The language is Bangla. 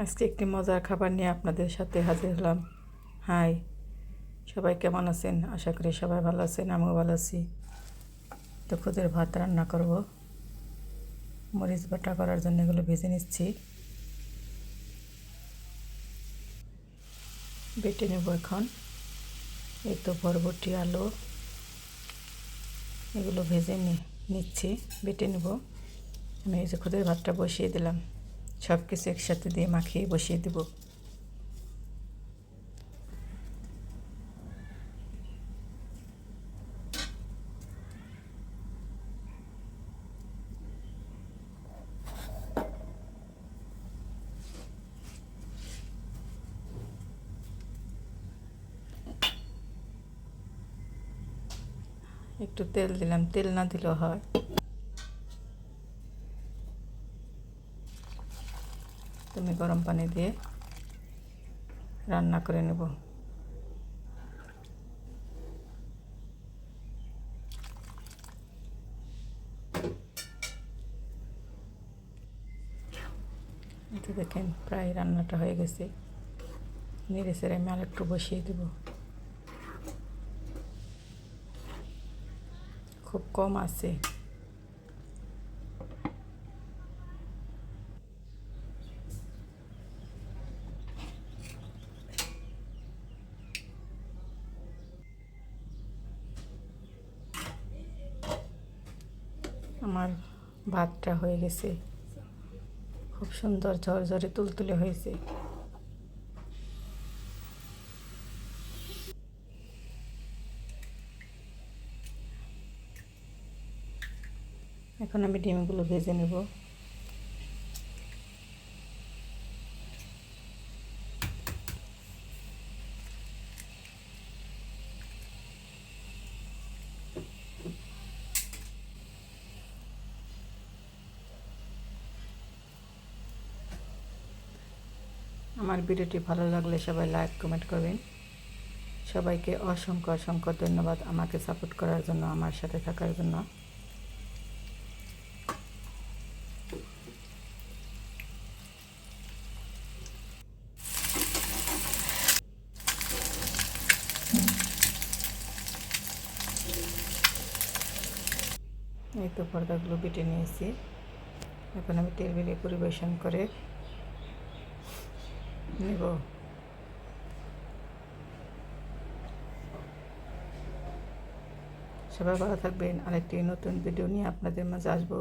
আজকে একটি মজার খাবার নিয়ে আপনাদের সাথে হাজির হলাম। হাই, সবাই কেমন আছেন? আশা করি সবাই ভালো আছেন, আমিও ভালো আছি। তো খুদের ভাত রান্না করব। মরিচ বাটা করার জন্য এগুলো ভেজে নিচ্ছি, বেটে নেব এখন। এই তো বরবটি, আলু এগুলো ভেজে নিচ্ছি, বেটে নেব। আমি এই যে খুদের ভাতটা বসিয়ে দিলাম, সব কিছু একসাথে দিয়ে মাখিয়ে বসিয়ে দেব। একটু তেল দিলাম, তেল না দিলেও হয়। তুমি গরম পানি দিয়ে রান্না করে নেব। এটা দেখেন প্রায় রান্নাটা হয়ে গেছে। নেড়ে চেড়ে আমি আর একটু বসিয়ে দেব। খুব কম আছে। আমার ভাতটা হয়ে গেছে, খুব সুন্দর ঝরঝরে তুলতুলে হয়েছে। এখন আমি ডিমগুলো ভেজে নেব। আমার ভিডিওটি ভালো লাগলে সবাই লাইক কমেন্ট করবেন। সবাইকে অসংখ্য অসংখ্য ধন্যবাদ আমাকে সাপোর্ট করার জন্য, আমার সাথে থাকার জন্য। এই তো পর্দাগুলো বেটে নিয়েছি, এখন আমি টেবিলে পরিবেশন করে নেব। সবাই ভালো থাকবেন। আরেকটি নতুন ভিডিও নিয়ে আপনাদের মাঝে আসবো।